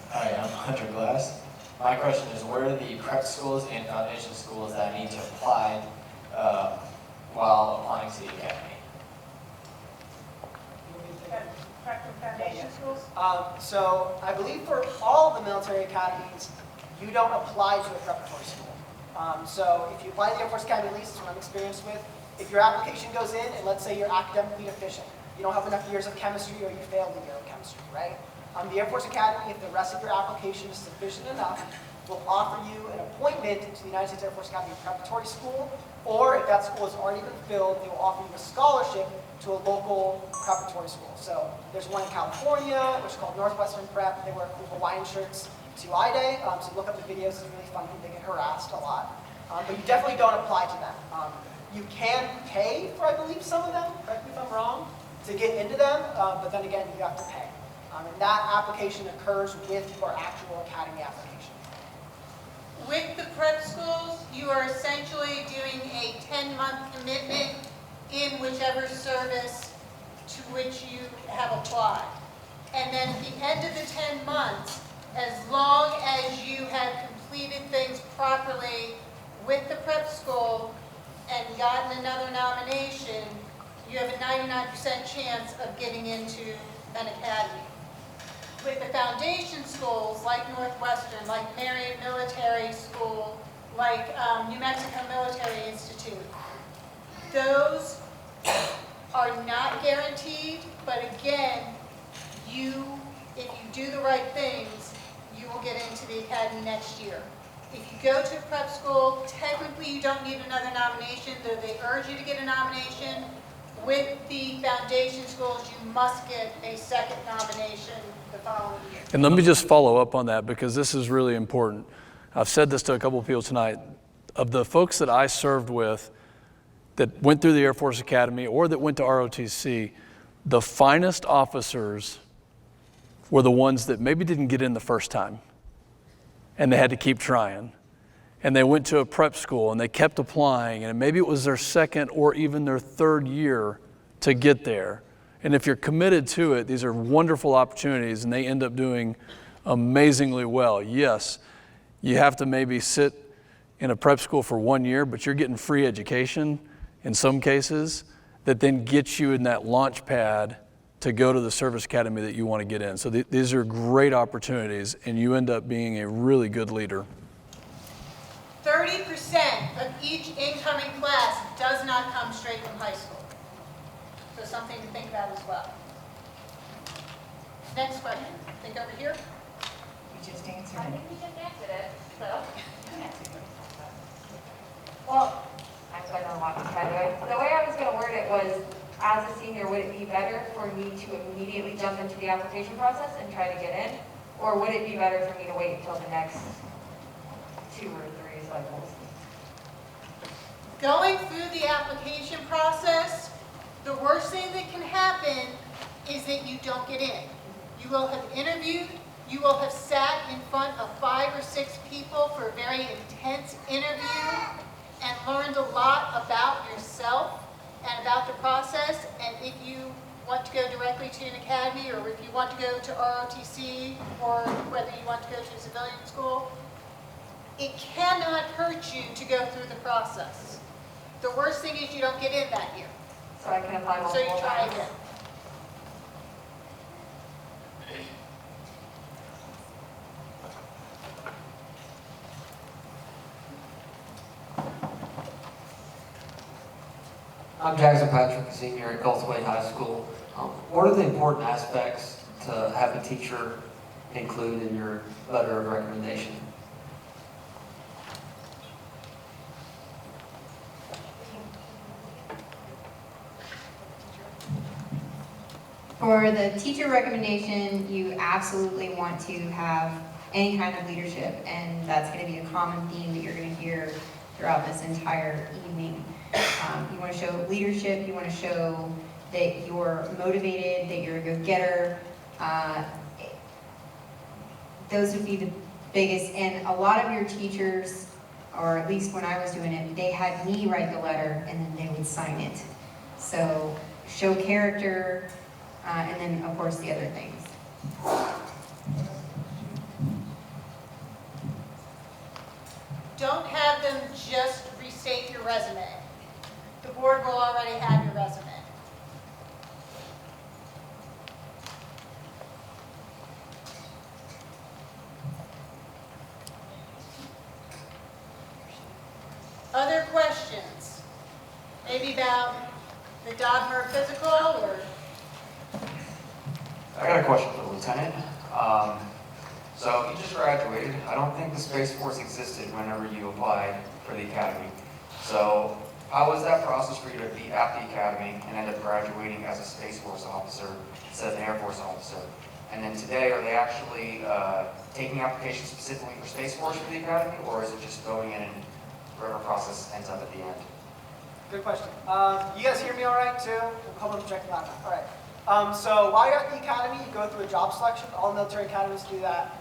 Hi, I'm Hunter Glass. My question is, where are the prep schools and foundation schools that need to apply while applying to the academy? Prep and foundation schools? So I believe for all of the military academies, you don't apply to a preparatory school. So if you apply to the Air Force Academy, at least is what I'm experienced with, if your application goes in and let's say you're academically deficient, you don't have enough years of chemistry or you failed a year of chemistry, right? The Air Force Academy, if the rest of your application is sufficient enough, will offer you an appointment to the United States Air Force Academy Preparatory School, or if that school has already been filled, they will offer you a scholarship to a local preparatory school. So there's one in California, which is called Northwestern Prep. They wear cool Hawaiian shirts to I-Day, so look up the videos, it's really fun. They get harassed a lot. But you definitely don't apply to them. You can pay for, I believe, some of them, correct me if I'm wrong, to get into them, but then again, you have to pay. And that application occurs with your actual academy application. With the prep schools, you are essentially doing a 10-month commitment in whichever service to which you have applied. And then at the end of the 10 months, as long as you have completed things properly with the prep school and gotten another nomination, you have a 99% chance of getting into an academy. With the foundation schools like Northwestern, like Marion Military School, like New Mexico Military Institute, those are not guaranteed, but again, if you do the right things, you will get into the academy next year. If you go to a prep school, technically you don't need another nomination, though they urge you to get a nomination. With the foundation schools, you must get a second nomination the following year. And let me just follow up on that because this is really important. I've said this to a couple of people tonight. Of the folks that I served with that went through the Air Force Academy or that went to ROTC, the finest officers were the ones that maybe didn't get in the first time and they had to keep trying. And they went to a prep school and they kept applying and maybe it was their second or even their third year to get there. And if you're committed to it, these are wonderful opportunities and they end up doing amazingly well. Yes, you have to maybe sit in a prep school for 1 year, but you're getting free education in some cases that then gets you in that launch pad to go to the service academy that you want to get in. So these are great opportunities and you end up being a really good leader. 30% of each incoming class does not come straight from high school. So something to think about as well. Next question. Think over here. You just answered I it. think we just answered it, so. Well, I'm going to walk by the way. The way I was going to word it was, as a senior, would it be better for me to immediately jump into the application process and try to get in? Or would it be better for me to wait until the next 2 or 3 cycles? Going through the application process, the worst thing that can happen is that you don't get in. You will have interviewed, you will have sat in front of 5 or 6 people for a very intense interview, and learned a lot about yourself and about the process. And if you want to go directly to an academy, or if you want to go to ROTC, or whether you want to go to a civilian school, it cannot hurt you to go through the process. The worst thing is you don't get in that year. So I can apply So you multiple try times. again. I'm Jackson Patrick, a senior at Gulfway High School. What are the important aspects to have a teacher include in your letter of recommendation? For the teacher recommendation, you absolutely want to have any kind of leadership, and that's going to be a common theme that you're going to hear throughout this entire evening. You want to show leadership, you want to show that you're motivated, that you're a go-getter. Those would be the biggest, and a lot of your teachers, or at least when I was doing it, they had me write the letter and then they would sign it. So show character, and then of course the other things. Don't have them just restate your resume. The board will already have your resume. Other questions? Maybe about the Dogmer physical, or? I got a question for the lieutenant. So you just graduated. I don't think the Space Force existed whenever you applied for the academy. So how was that process for you to be at the academy and end up graduating as a Space Force officer instead of an Air Force officer? And then today, are they actually taking applications specifically for Space Force for the academy, or is it just going in and whatever process ends up at the end? Good question. You guys hear me all right too? Hold on, check that out. All right. So while you're at the academy, you go through a job selection. All military academies do that.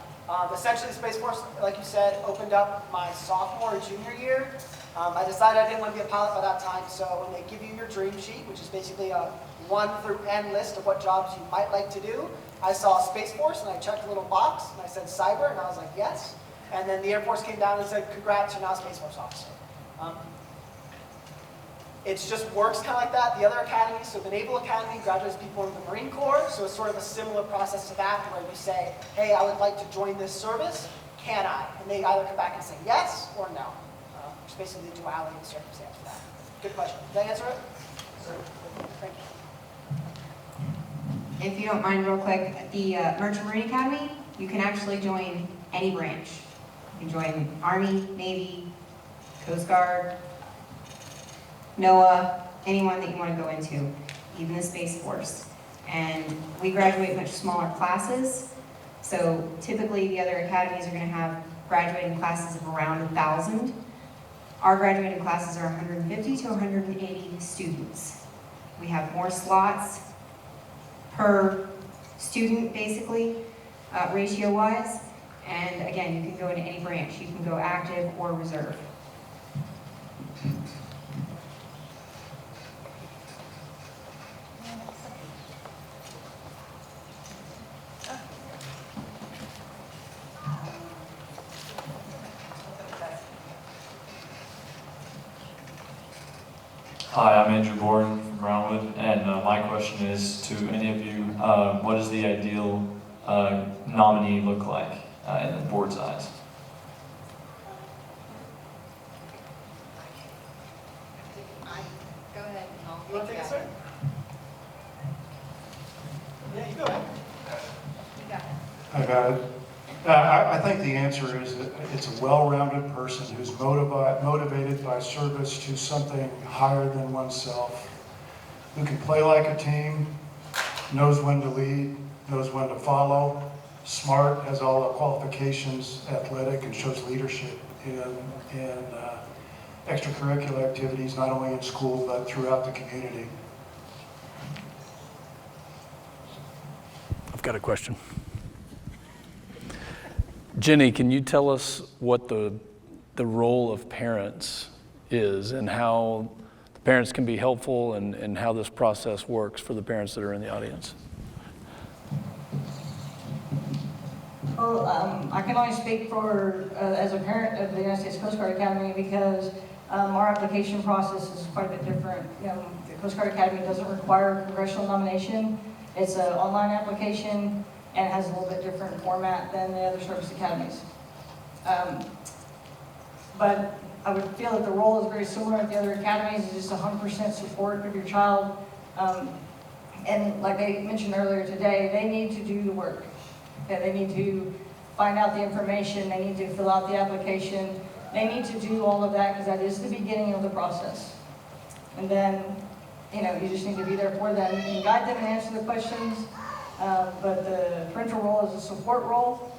Essentially, the Space Force, like you said, opened up my sophomore or junior year. I decided I didn't want to be a pilot by that time, so when they give you your dream sheet, which is basically a 1 through N list of what jobs you might like to do, I saw Space Force and I checked a little box and I said cyber, and I was like, yes. And then the Air Force came down and said, congrats, you're now a Space Force officer. It just works kind of like that. The other academies, so the Naval Academy graduates people in the Marine Corps, so it's sort of a similar process to that, where you say, hey, I would like to join this service, can I? And they either come back and say yes or no. It's basically the duality of the circumstance for that. Good question. Did I answer it? Thank you. If you don't mind real quick, at the Merchant Marine Academy, you can actually join any branch. You can join Army, Navy, Coast Guard, NOAA, anyone that you want to go into, even the Space Force. And we graduate much smaller classes, so typically the other academies are going to have graduating classes of around 1,000. Our graduating classes are 150 to 180 students. We have more slots per student, basically, ratio-wise. And again, you can go into any branch. You can go active or reserve. Hi, I'm Andrew Bourne from Brownwood, and my question is to any of you, what does the ideal nominee look like in the board's eyes? Go ahead. You want to take it, sir? Yeah, you go ahead. You got it. I got it. I think the answer is that it's a well-rounded person who's motivated by service to something higher than oneself, who can play like a team, knows when to lead, knows when to follow, smart, has all the qualifications, athletic, and shows leadership in extracurricular activities, not only in school, but throughout the community. I've got a question. Jenny, can you tell us what the role of parents is and how the parents can be helpful and how this process works for the parents that are in the audience. Well, I can only speak for, as a parent of the United States Coast Guard Academy, because our application process is quite a bit different. The Coast Guard Academy doesn't require congressional nomination. It's an online application and has a little bit different format than the other service academies. But I would feel that the role is very similar at the other academies. It's just 100% support of your child. And like they mentioned earlier today, they need to do the work. Okay, they need to find out the information, they need to fill out the application, they need to do all of that because that is the beginning of the process. And then, you just need to be there for them. You can guide them and answer the questions, but the parental role is a support role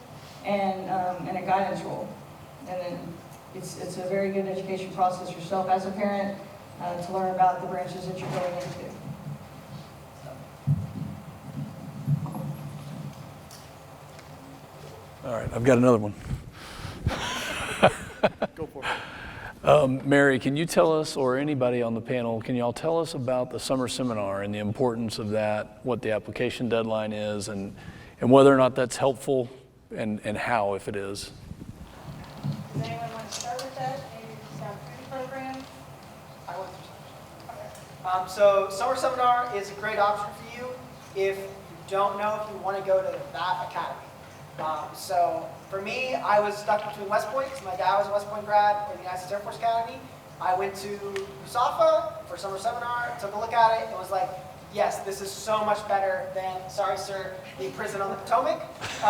and a guidance role. And then it's a very good education process yourself as a parent to learn about the branches that you're going into. All right, I've got another one. Go for it. Mary, can you tell us, or anybody on the panel, can y'all tell us about the summer seminar and the importance of that, what the application deadline is, and whether or not that's helpful, and how, if it is? Does anyone want to start with that? Maybe the sound food program? I went through summer. Okay. So summer seminar is a great option for you if you don't know if you want to go to that academy. So for me, I was stuck between West Point because my dad was a West Point grad in the United States Air Force Academy. I went to USAFA for summer seminar, took a look at it, and was like, yes, this is so much better than, sorry sir, the prison on the Potomac. So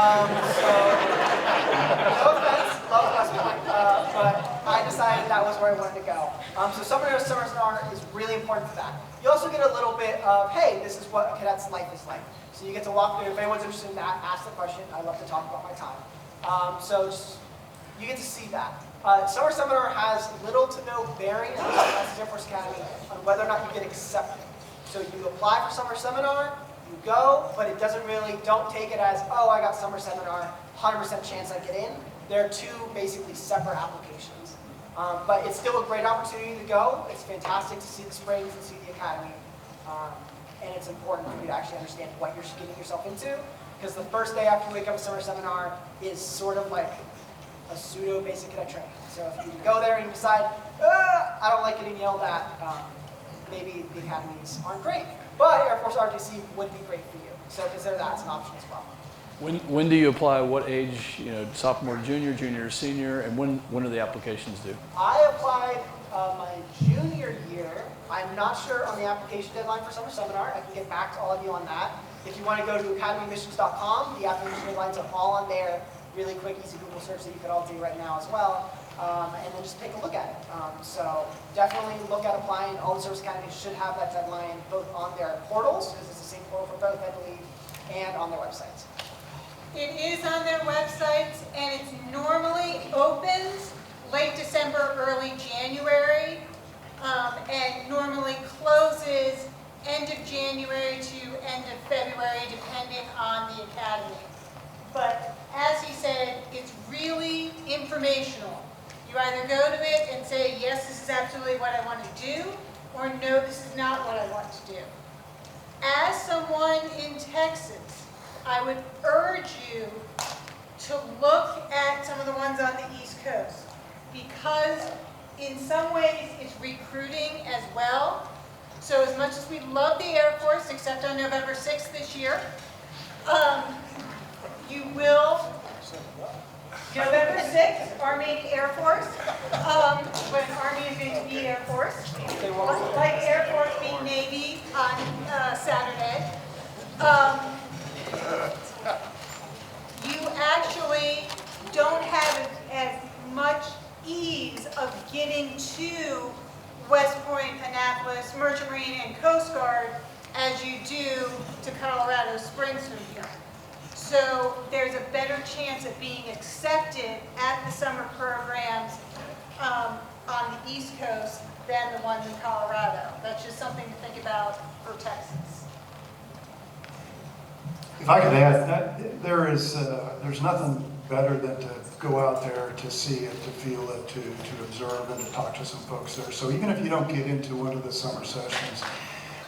no offense, love West Point, but I decided that was where I wanted to go. So summer seminar is really important for that. You also get a little bit of, hey, this is what a cadet's life is like. So you get to walk through, if anyone's interested in that, ask the question. I love to talk about my time. You get to see that. Summer seminar has little to no bearing in the United States Air Force Academy on whether or not you get accepted. So you apply for summer seminar, you go, but it doesn't really, don't take it as, oh, I got summer seminar, 100% chance I get in. They're two basically separate applications. But it's still a great opportunity to go. It's fantastic to see the Springs and see the Academy. And it's important for you to actually understand what you're getting yourself into, because the first day after you wake up at summer seminar is sort of like a pseudo basic cadet training. So if you go there and you decide, I don't like getting yelled at, maybe the academies aren't great, but Air Force ROTC would be great for you. So consider that as an option as well. When do you apply? What age? Sophomore, junior, senior, and when are the applications due? I applied my junior year. I'm not sure on the application deadline for summer seminar. I can get back to all of you on that. If you want to go to academymissions.com, the application deadlines are all on there. Really quick, easy Google search that you could all do right now as well. And then just take a look at it. So definitely look at applying. All the service academies should have that deadline both on their portals, because it's the same portal for both, I believe, and on their websites. It is on their websites, and it normally opens late December, early January, and normally closes end of January to end of February, depending on the academy. But as he said, it's really informational. You either go to it and say, yes, this is absolutely what I want to do, or no, this is not what I want to do. As someone in Texas, I would urge you to look at some of the ones on the East Coast, because in some ways it's recruiting as well. So as much as we love the Air Force, except on November 6th this year, you will, November 6th, Army Air Force, when Army is going to be Air Force, like Air Force being Navy on Saturday. You actually don't have as much ease of getting to West Point, Annapolis, Merchant Marine, and Coast Guard as you do to Colorado Springs from here. So there's a better chance of being accepted at the summer programs on the East Coast than the ones in Colorado. That's just something to think about for Texas. If I could add, there's nothing better than to go out there to see it, to feel it, to observe and to talk to some folks there. So even if you don't get into one of the summer sessions,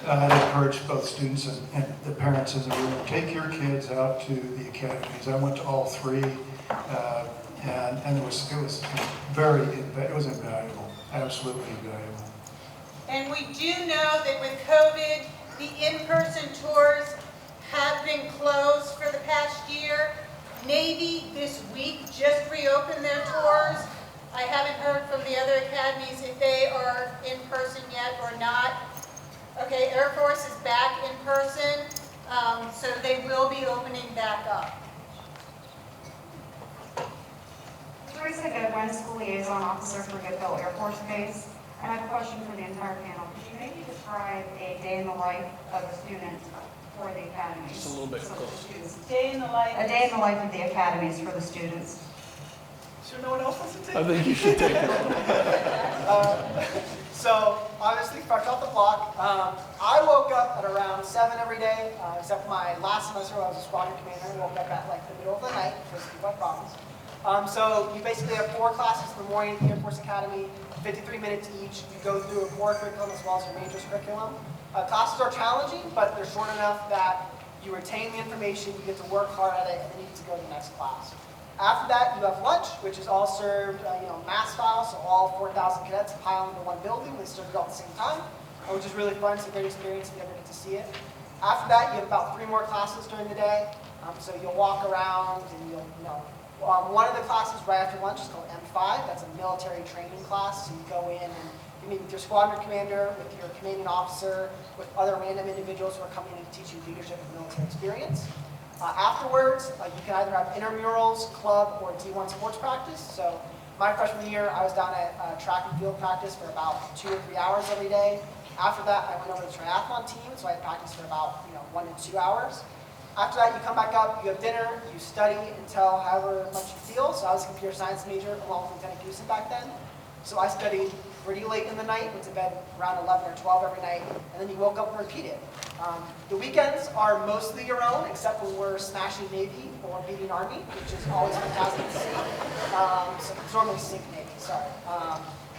I'd encourage both students and the parents in the room, take your kids out to the academies. I went to all three, and it was invaluable, absolutely invaluable. And we do know that with COVID, the in-person tours have been closed for the past year. Navy this week just reopened their tours. I haven't heard from the other academies if they are in person yet or not. Okay, Air Force is back in person, so they will be opening back up. Teresa Goodwin, School Liaison Officer for Goodville Air Force Base. I have a question for the entire panel. Could you maybe describe a day in the life of a student for the academies? Just a little bit So closer. the students. Day in the life. A day in the life of the academies for the students. Sure no one else wants to take I think you should take it. So, obviously, fresh off the block. I woke up at around 7 every day, except for my last semester where I was a squadron commander. I woke up at like the middle of the night, just to keep my promise. So, you basically have 4 classes in the morning at the Air Force Academy, 53 minutes each. You go through a core curriculum as well as your majors curriculum. Classes are challenging, but they're short enough that you retain the information, you get to work hard at it, and then you get to go to the next class. After that, you have lunch, which is all served, mass style, so all 4,000 cadets pile into one building. They serve it all at the same time, which is really fun. It's a great experience if you ever get to see it. After that, you have about 3 more classes during the day. So you'll walk around, and one of the classes right after lunch is called M5. That's a military training class. So you go in and you meet with your squadron commander, with your commanding officer, with other random individuals who are coming in to teach you leadership and military experience. Afterwards, you can either have intramurals, club, or D1 sports practice. So my freshman year, I was down at track and field practice for about 2 or 3 hours every day. After that, I went over to the triathlon team, so I had practice for about 1 to 2 hours. After that, you come back up, you have dinner, you study until however much you feel. So I was a computer science major along with Lieutenant Goosen back then. So I studied pretty late in the night, went to bed around 11 or 12 every night, and then you woke up and repeated. The weekends are mostly your own, except when we're smashing Navy or beating Army, which is always fantastic to see. So it's normally Sync Navy, sorry.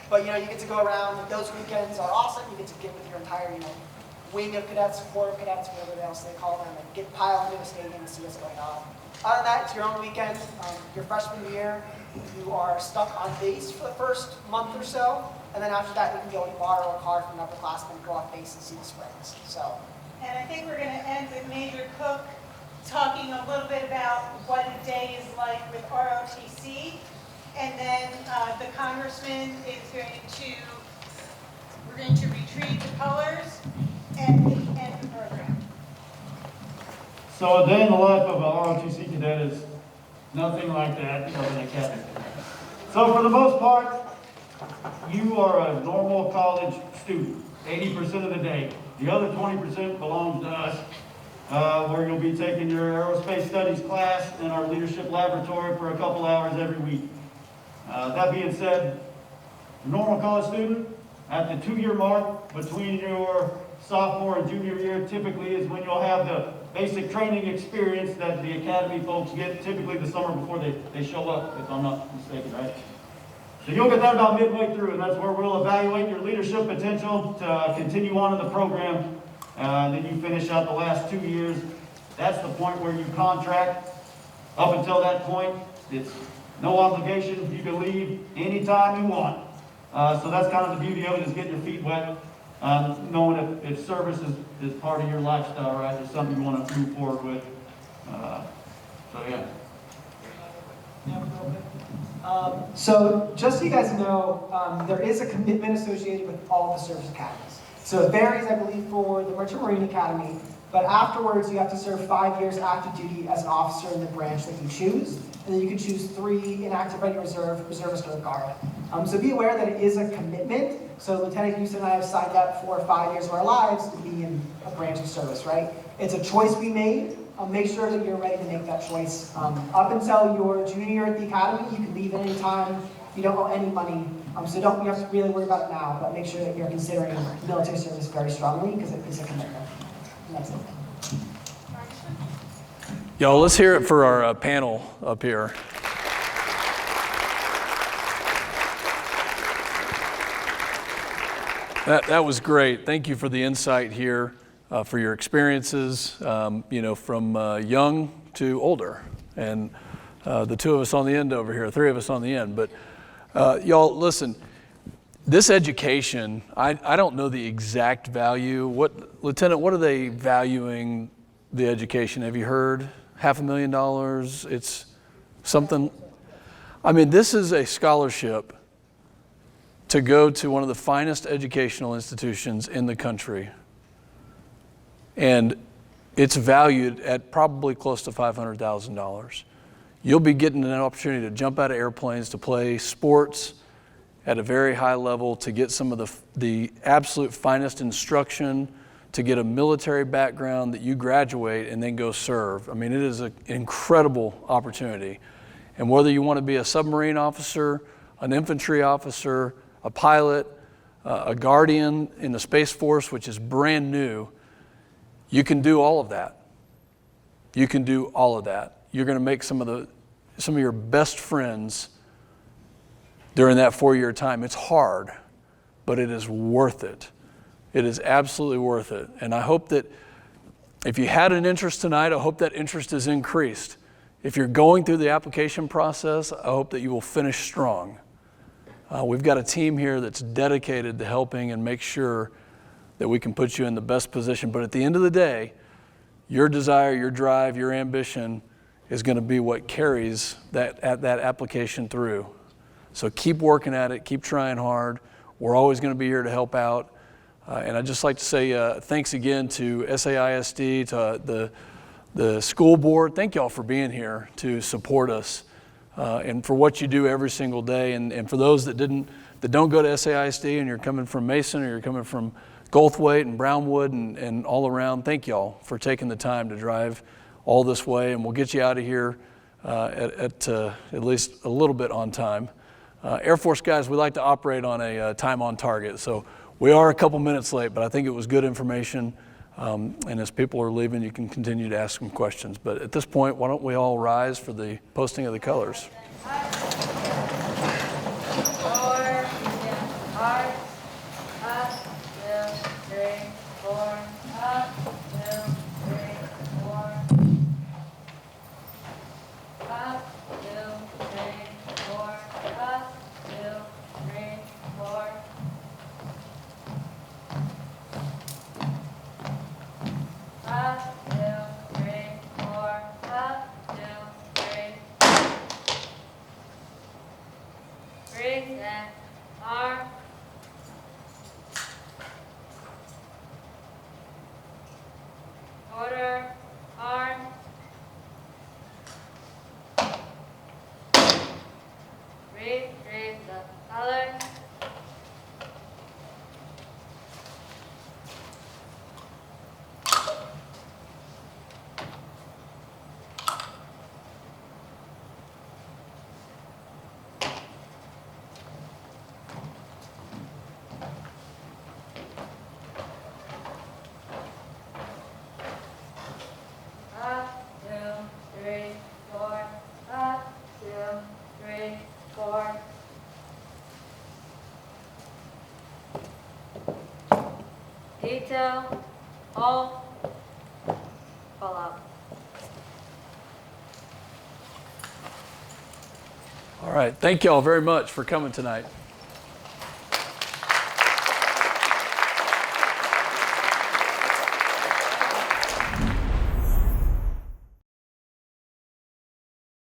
But you get to go around. Those weekends are awesome. You get to get with your entire wing of cadets, corps of cadets, whatever else they call them, and get piled into a stadium and see what's going on. Other than that, it's your own weekend. Your freshman year, you are stuck on base for the first month or so, and then after that, you can go and borrow a car from an upperclassman, go off base and see the springs. And I think we're going to end with Major Cook talking a little bit about what a day is like with ROTC. And then the Congressman is we're going to retrieve the colors and end the program. So a day in the life of a ROTC cadet is nothing like that of an academy. So for the most part, you are a normal college student, 80% of the day. The other 20% belongs to us, where you'll be taking your aerospace studies class in our leadership laboratory for a couple hours every week. That being said, a normal college student, at the 2-year mark between your sophomore and junior year, typically is when you'll have the basic training experience that the academy folks get, typically the summer before they show up, if I'm not mistaken, right? So you'll get that about midway through, and that's where we'll evaluate your leadership potential to continue on in the program. Then you finish out the last 2 years. That's the point where you contract. Up until that point, it's no obligation. You can leave anytime you want. So that's kind of the beauty of it, is getting your feet wet, knowing if service is part of your lifestyle, right? It's something you want to move forward with. So yeah. So just so you guys know, there is a commitment associated with all the service academies. So it varies, I believe, for the Merchant Marine Academy, but afterwards you have to serve 5 years active duty as an officer in the branch that you choose, and then you can choose 3 in active ready reserve, reservist, or guard. So be aware that it is a commitment. So Lieutenant Houston and I have signed up for 5 years of our lives to be in a branch of service, right? It's a choice we made. Make sure that you're ready to make that choice. Up until your junior year at the academy, you can leave at any time. You don't owe any money. So you have to really worry about it now, but make sure that you're considering military service very strongly, because it is a commitment. And that's it. Y'all, let's hear it for our panel up here. That was great. Thank you for the insight here, for your experiences, from young to older. And the two of us on the end over here, three of us on the end. But y'all, listen, this education, I don't know the exact value. Lieutenant, what are they valuing the education? Have you heard? $500,000? It's something. I mean, this is a scholarship to go to one of the finest educational institutions in the country. And it's valued at probably close to $500,000. You'll be getting an opportunity to jump out of airplanes, to play sports at a very high level, to get some of the absolute finest instruction, to get a military background that you graduate and then go serve. I mean, it is an incredible opportunity. And whether you want to be a submarine officer, an infantry officer, a pilot, a guardian in the Space Force, which is brand new, you can do all of that. You can do all of that. You're going to make some of your best friends during that 4-year time. It's hard, but it is worth it. It is absolutely worth it. And I hope that if you had an interest tonight, I hope that interest is increased. If you're going through the application process, I hope that you will finish strong. We've got a team here that's dedicated to helping and make sure that we can put you in the best position. But at the end of the day, your desire, your drive, your ambition is going to be what carries that application through. So keep working at it, keep trying hard. We're always going to be here to help out. And I'd just like to say thanks again to SAISD, to the school board. Thank y'all for being here to support us. And for what you do every single day. And for those that don't go to SAISD and you're coming from Mason or you're coming from Goldthwaite and Brownwood and all around, thank y'all for taking the time to drive all this way. And we'll get you out of here at least a little bit on time. Air Force guys, we like to operate on a time on target. So we are a couple minutes late, but I think it was good information. And as people are leaving, you can continue to ask them questions. But at this point, why don't we all rise for the posting of the colors? Detail, all, fall out. All right, thank y'all very much for coming tonight.